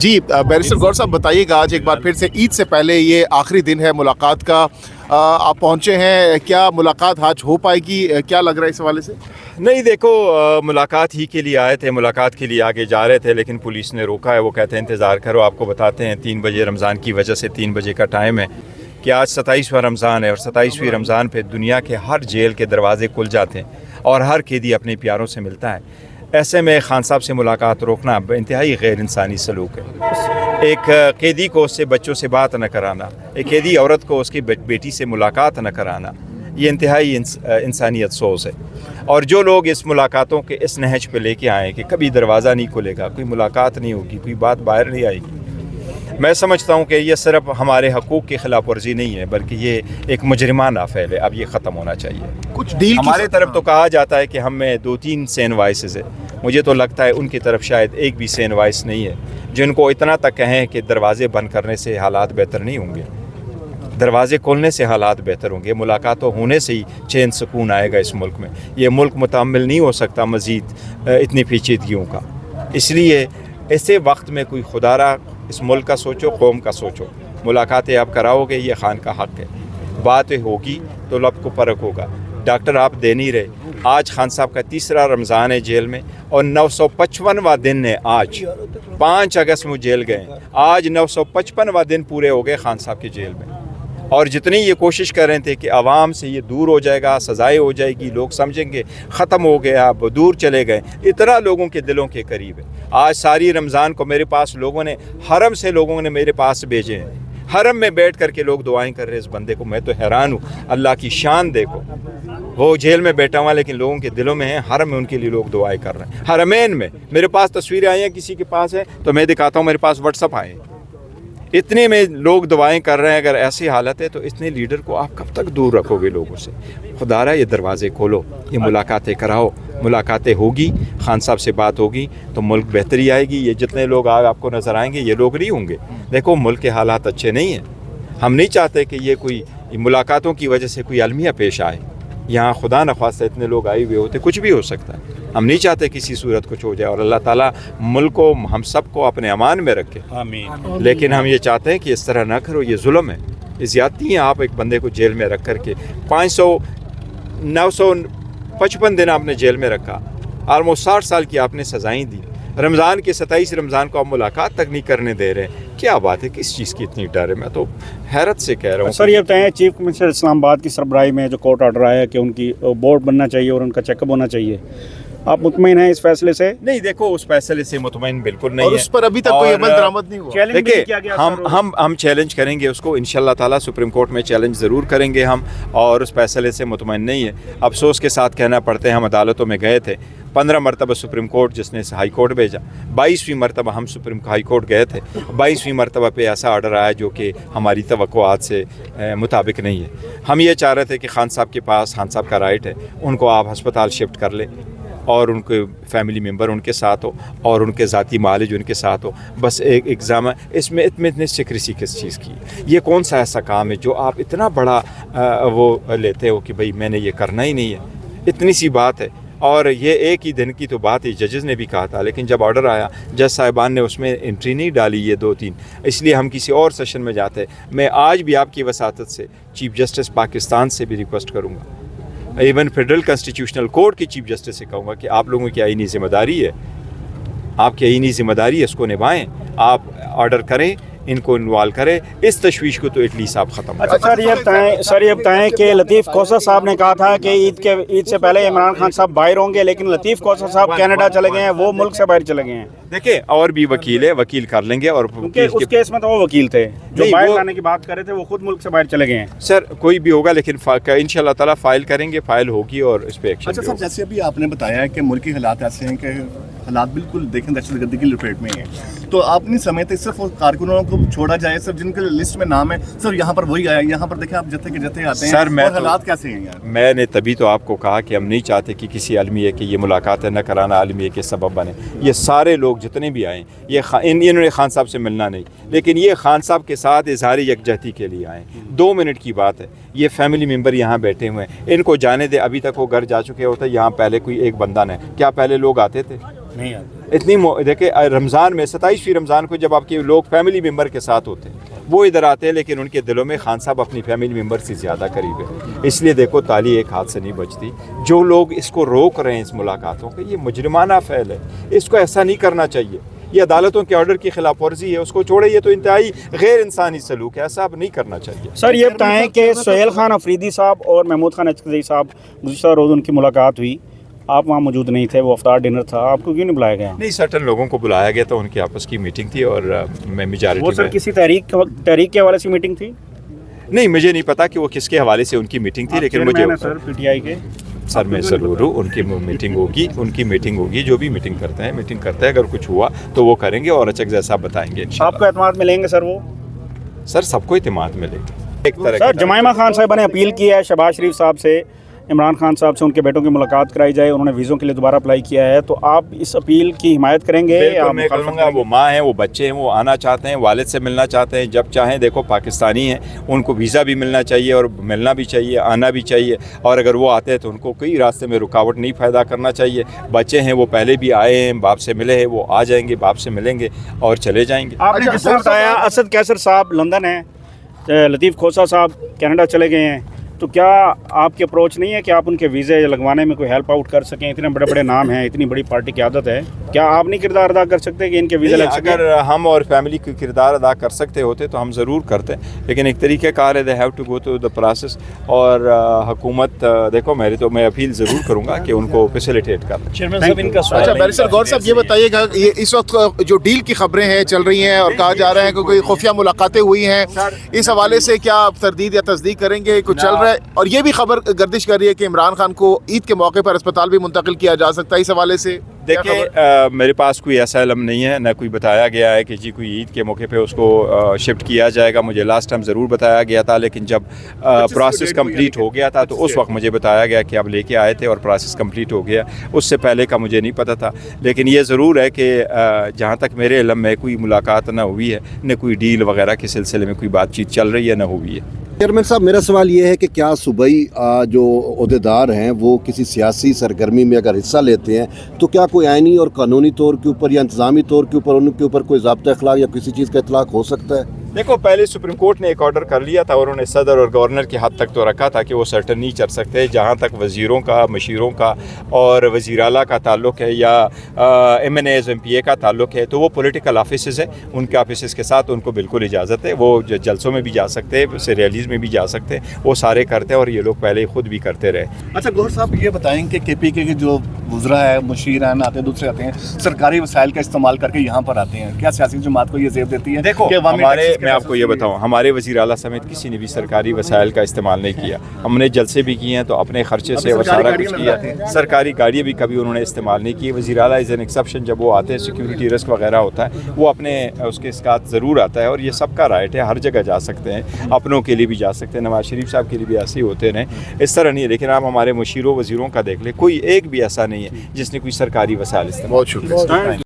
जी barrister गौर साहब बताइएगा, आज एक बार फिर से ईद से पहले ये आखिरी दिन है मुलाकात का। आप पहुंचे हैं, क्या मुलाकात आज हो पाएगी, क्या लग रहा है इस हवाले से? नहीं देखो, मुलाकात ही के लिए आए थे, मुलाकात के लिए आगे जा रहे थे, लेकिन पुलिस ने रोका है। वो कहते हैं इंतज़ार करो, आपको बताते हैं 3 बजे रमज़ान की वजह से 3 बजे का टाइम है कि आज 27वां रमज़ान है और 27वीं रमज़ान पे दुनिया के हर जेल के दरवाजे खुल जाते हैं और हर कैदी अपने प्यारों से मिलता है। ऐसे में खान साहब से मुलाकात रोकना इंतहाई गैर इंसानी सलूक है। एक कैदी को उससे बच्चों से बात न कराना, एक कैदी औरत को उसकी बेटी से मुलाकात न कराना, ये इंतहाई इंसानियत सोच है। और जो लोग इस मुलाकातों के इस नहज पे लेके आए कि कभी दरवाज़ा नहीं खुलेगा, कोई मुलाकात नहीं होगी, कोई बात बाहर नहीं आएगी, मैं समझता हूँ कि ये सिर्फ हमारे हकूक़ की खिलाफ वर्जी नहीं है, बल्कि ये एक मुजरिमाना फ़ैल है। अब ये ख़त्म होना चाहिए। कुछ डील हमारे तरफ तो कहा जाता है कि हम में 2-3 सेन वाइसेस है, मुझे तो लगता है उनकी तरफ शायद एक भी सेन वाइस नहीं है, जिनको इतना तक कहें कि दरवाज़े बंद करने से हालात बेहतर नहीं होंगे, दरवाज़े खोलने से हालात बेहतर होंगे। मुलाकातों होने से ही चैन सुकून आएगा इस मुल्क में। ये मुल्क मुतहम्मिल नहीं हो सकता मज़ीद इतनी पेचीदगियों का। इसलिए ऐसे वक्त में कोई खुदारा इस मुल्क का सोचो, कौम का सोचो। मुलाकातें आप कराओगे, ये खान का हक़ है। बात होगी तो लब को परख होगा। डॉक्टर आप दे नहीं रहे। आज खान साहब का 3रा रमज़ान है जेल में और 955वां दिन है आज। 5 अगस्त में जेल गए, आज 955वां दिन पूरे हो गए खान साहब के जेल में। और जितनी ये कोशिश कर रहे थे कि आवाम से ये दूर हो जाएगा, सजाएं हो जाएगी, लोग समझेंगे ख़त्म हो गया, अब दूर चले गए, इतना लोगों के दिलों के करीब है। आज सारी रमज़ान को मेरे पास लोगों ने, हरम से लोगों ने मेरे पास भेजे हैं। हरम में बैठ कर के लोग दुआएं कर रहे हैं इस बंदे को। मैं तो हैरान हूँ, अल्लाह की शान देखो। वो जेल में बैठा हुआ लेकिन लोगों के दिलों में है। हरम में उनके लिए लोग दुआएं कर रहे हैं। हरमैन में मेरे पास तस्वीरें आई हैं, किसी के पास है तो मैं दिखाता हूँ, मेरे पास व्हाट्सअप आए हैं। इतने में लोग दुआएं कर रहे हैं। अगर ऐसी हालत है तो इतने लीडर को आप कब तक दूर रखोगे लोगों से? खुदारा ये दरवाज़े खोलो, ये मुलाकातें कराओ। मुलाकातें होगी, खान साहब से बात होगी तो मुल्क बेहतरी आएगी। ये जितने लोग आपको नज़र आएंगे ये लोग नहीं होंगे। देखो मुल्क के हालात अच्छे नहीं हैं। हम नहीं चाहते कि ये कोई मुलाकातों की वजह से कोई अलमिया पेश आए। यहाँ खुदा न ख्वास्ता इतने लोग आए हुए होते, कुछ भी हो सकता है। हम नहीं चाहते किसी सूरत कुछ हो जाए और अल्लाह ताला मुल्क को, हम सब को अपने अमान में रखे, आमीन। लेकिन हम ये चाहते हैं कि इस तरह ना करो, ये जुल्म है, ये ज़्यादती है। आप एक बंदे को जेल में रख कर के 955 दिन आपने जेल में रखा, ऑलमोस्ट 60 साल की आपने सज़ाएँ दी। रमज़ान के 27 रमज़ान को आप मुलाकात तक नहीं करने दे रहे। क्या बात है, किस चीज़ की इतनी डर है? मैं तो हैरत से कह रहा हूँ। सर ये बताएं, चीफ मिनिस्टर इस्लामाबाद की सरबराही में जो कोर्ट ऑर्डर आया है कि उनकी बोर्ड बनना चाहिए और उनका चेकअप होना चाहिए, आप मुतमईन हैं इस फैसले से? नहीं देखो, उस फैसले से मुतमईन बिल्कुल नहीं और है। उस पर अभी तक कोई अमल दरामद नहीं हुआ। देखिए हम चैलेंज करेंगे उसको, इंशाल्लाह ताला सुप्रीम कोर्ट में चैलेंज ज़रूर करेंगे हम, और उस फैसले से मुतमईन नहीं है। अफसोस के साथ कहना पड़ते हैं, हम अदालतों में गए थे 15 मरतबा सुप्रीम कोर्ट जिसने हाई कोर्ट भेजा, 22वीं मरतबा हम सुप्रीम हाई कोर्ट गए थे, 22वीं मरतबा पे ऐसा आर्डर आया जो कि हमारी तवक्कुआत से मुताबिक नहीं है। हम ये चाह रहे थे कि खान साहब के पास, खान साहब का राइट है, उनको आप हस्पताल शिफ्ट कर लें और उनके फैमिली मेम्बर उनके साथ हो और उनके ज़ाती मालिज उनके साथ हो। बस एक एग्ज़ाम है, इसमें इतने सिक्रेसी किस चीज़ की? ये कौन सा ऐसा काम है जो आप इतना बड़ा वो लेते हो कि भाई मैंने ये करना ही नहीं है? इतनी सी बात है। और ये एक ही दिन की तो बात ही जजेस ने भी कहा था, लेकिन जब ऑर्डर आया जज साहिबान ने उसमें एंट्री नहीं डाली ये 2-3, इसलिए हम किसी और सेशन में जाते। मैं आज भी आपकी वसातत से चीफ जस्टिस पाकिस्तान से भी रिक्वेस्ट करूँगा, इवन फेडरल कॉन्स्टिट्यूशनल कोर्ट के चीफ जस्टिस से कहूँगा कि आप लोगों की आईनी जिम्मेदारी है, आपकी आईनी जिम्मेदारी है, इसको निभाएं। आप ऑर्डर करें, इनको इन्वॉल्व करें, इस तशवीश को तो एटलीस्ट आप ख़त्म करें। अच्छा सर ये बताएं कि लतीफ़ खोसर साहब ने कहा था कि ईद से पहले इमरान खान साहब बाहर होंगे, लेकिन लतीफ़ खोसर साहब कनाडा चले गए हैं, वो मुल्क से बाहर चले गए हैं। देखिए और भी वकील है, वकील कर लेंगे। और उस केस में तो वो वकील थे जो बाहर लाने की बात कर रहे थे, वो खुद मुल्क से बाहर चले गए हैं। सर कोई भी होगा, लेकिन इंशाल्लाह ताला फाइल करेंगे, फाइल होगी और इस पर एक्शन। अच्छा सर, जैसे अभी आपने बताया है कि मुल्क के हालात ऐसे हैं कि हालात बिल्कुल देखें दहशतगर्दी की लपेट में है, तो आप नहीं समझते सिर्फ कारकुनों को छोड़ा जाए, सिर्फ जिनके लिस्ट में नाम है सिर्फ यहाँ पर वही आया, यहाँ पर देखें आप जत्थे के जत्थे आते हैं। सर और हालात कैसे हैं यार? मैंने तभी तो आपको कहा कि हम नहीं चाहते कि किसी अलमिया की ये मुलाकातें न कराना अलमिया के सबब बने। ये सारे लोग जितने भी आए, ये इन्होंने खान साहब से मिलना नहीं, लेकिन ये खान साहब के साथ इजहार यकजहती के लिए आए। 2 मिनट की बात है, ये फैमिली मेम्बर यहाँ बैठे हुए हैं, इनको जाने दे। अभी तक वो घर जा चुके होते, यहाँ पहले कोई एक बंदा नहीं, क्या पहले लोग आते थे? नहीं आते। इतनी देखिए रमज़ान में 27वीं रमज़ान को जब आपके लोग फैमिली मेम्बर के साथ होते हैं वो इधर आते हैं, लेकिन उनके दिलों में खान साहब अपनी फैमिली मेम्बर से ज़्यादा करीब है। इसलिए देखो ताली एक हाथ से नहीं बजती। जो लोग इसको रोक रहे हैं इस मुलाकातों को, ये मुजरिमाना फ़ैल है, इसको ऐसा नहीं करना चाहिए। ये अदालतों के ऑर्डर की खिलाफ वर्जी है, उसको छोड़े। ये तो इंतहाई गैर इंसानी सलूक है, ऐसा अब नहीं करना चाहिए। सर ये बताएं कि सुहेल खान अफरीदी साहब और महमूद खान अचकज़ई साहब गुज़िश्ता रोज़ उनकी मुलाकात हुई, आप वहाँ मौजूद नहीं थे, वो अफ्तार डिनर था, आपको क्यों नहीं बुलाया गया? नहीं, सर्टन लोगों को बुलाया गया था, उनकी आपस की मीटिंग थी और मैं मेजॉरिटी वो सर में किसी तहरीक के हवाले से मीटिंग थी? नहीं, मुझे नहीं पता कि वो किसके हवाले से उनकी मीटिंग थी, लेकिन मुझे सर पीटीआई के सर मैं ज़रूर हूँ, उनकी मीटिंग होगी, जो भी मीटिंग करते हैं, अगर कुछ हुआ तो वो करेंगे और अचकज़ई साहब बताएंगे इंशाअल्लाह। आपको एतमाद मिलेंगे सर? वो सर सबको इत्मीनान मिलेगा एक तरह सर जमाइमा खान साहब ने अपील की है शहबाज शरीफ साहब से, इमरान खान साहब से उनके बेटों की मुलाकात कराई जाए, उन्होंने वीज़ों के लिए दोबारा अप्लाई किया है, तो आप इस अपील की हिमायत करेंगे या मैं करूँगा? वो माँ हैं, वो बच्चे हैं, वो आना चाहते हैं, वालिद से मिलना चाहते हैं, जब चाहें। देखो पाकिस्तानी हैं, उनको वीज़ा भी मिलना चाहिए और मिलना भी चाहिए, आना भी चाहिए, और अगर वो आते हैं तो उनको कोई रास्ते में रुकावट नहीं पैदा करना चाहिए। बच्चे हैं, वो पहले भी आए हैं, बाप से मिले हैं, वो आ जाएंगे, बाप से मिलेंगे और चले जाएंगे। आपने जिस तरह बताया असद कैसर साहब लंदन हैं, लतीफ़ खोसा साहब कनाडा चले गए हैं, तो क्या आपकी अप्रोच नहीं है कि आप उनके वीज़े लगवाने में कोई हेल्प आउट कर सकें? इतने बड़े बड़े नाम हैं, इतनी बड़ी पार्टी की आदत है, क्या आप नहीं किरदार अदा कर सकते कि इनके वीज़े लग सकें? अगर हम और फैमिली की किरदार अदा कर सकते होते तो हम ज़रूर करते, लेकिन एक तरीक़े कार है, they have to go through the process. और हुकूमत देखो मैं अपील ज़रूर करूँगा कि उनको फैसिलिटेट कर। अच्छा बैरिस्टर गौर साहब ये बताइएगा, ये इस वक्त जो डील की खबरें हैं चल रही हैं और कहा जा रहा है कि कोई खुफिया मुलाकातें हुई हैं, इस हवाले से क्या आप तरदीद या तस्दीक करेंगे? कुछ चल रहा है और ये भी खबर गर्दिश कर रही है कि इमरान खान को ईद के मौके पर अस्पताल भी मुंतकिल किया जा सकता है, इस हवाले से देखिए मेरे पास कोई ऐसा इल्म नहीं है, न कोई बताया गया है कि जी कोई ईद के मौके पे उसको शिफ्ट किया जाएगा। मुझे लास्ट टाइम ज़रूर बताया गया था, लेकिन जब प्रोसेस कंप्लीट हो गया था तो उस वक्त मुझे बताया गया कि आप लेके आए थे और प्रोसेस कंप्लीट हो गया। उससे पहले का मुझे नहीं पता था, लेकिन ये ज़रूर है कि जहाँ तक मेरे इल्म में कोई मुलाकात ना हुई है, न कोई डील वगैरह के सिलसिले में कोई बातचीत चल रही है, न हुई है। चेयरमैन साहब मेरा सवाल ये है कि क्या सूबाई जो ओहदेदार हैं वो किसी सियासी सरगर्मी में अगर हिस्सा लेते हैं तो क्या कोई आइनी और कानूनी तौर के ऊपर या इंतज़ामी तौर के ऊपर उनके ऊपर कोई ज़ाब्ता अखलाक या किसी चीज़ का इतलाक़ हो सकता है? देखो पहले सुप्रीम कोर्ट ने एक ऑर्डर कर लिया था और उन्होंने सदर और गवर्नर की हद तक तो रखा था कि वो सर्टन नहीं चल सकते। जहाँ तक वज़ीरों का, मशीरों का और वज़ीर आला का ताल्लुक़ है या MNAs MPA का ताल्लुक़ है, तो वो पॉलिटिकल ऑफिसेस हैं, उनके ऑफिसेस के साथ उनको बिल्कुल इजाज़त है। वो जलसों में भी जा सकते हैं, रैलीज़ में भी जा सकते हैं, वो सारे करते हैं और ये लोग पहले ख़ुद भी करते रहे। अच्छा गौर साहब ये बताएं कि KPK के जो वज़रा है, मुशीर हैं, आते दूसरे आते हैं, सरकारी वसाइल का इस्तेमाल करके यहाँ पर आते हैं, क्या सियासी जमात को ये ज़ेब देती है? देखो मैं आपको ये बताऊँ, हमारे वज़ीर आला समेत किसी ने भी सरकारी वसाइल का इस्तेमाल नहीं किया। हमने जलसे भी किए हैं तो अपने खर्चे से वो सारा कुछ किया। सरकारी गाड़ियाँ भी कभी उन्होंने इस्तेमाल नहीं की। वज़ीर आला इज़ एन एक्सेप्शन, जब वो आते हैं सिक्योरिटी रिस्क वगैरह होता है, वो अपने उसके साथ ज़रूर आता है और ये सबका राइट है, हर जगह जा सकते हैं, अपनों के लिए भी जा सकते हैं। नवाज शरीफ साहब के लिए भी ऐसे ही होते रहे, इस तरह नहीं है। लेकिन आप हमारे मुशीरों वज़ीरों का देख लें, कोई एक भी ऐसा नहीं है जिसने कोई सरकारी वसाइल इस्तेमाल। बहुत शुक्रिया।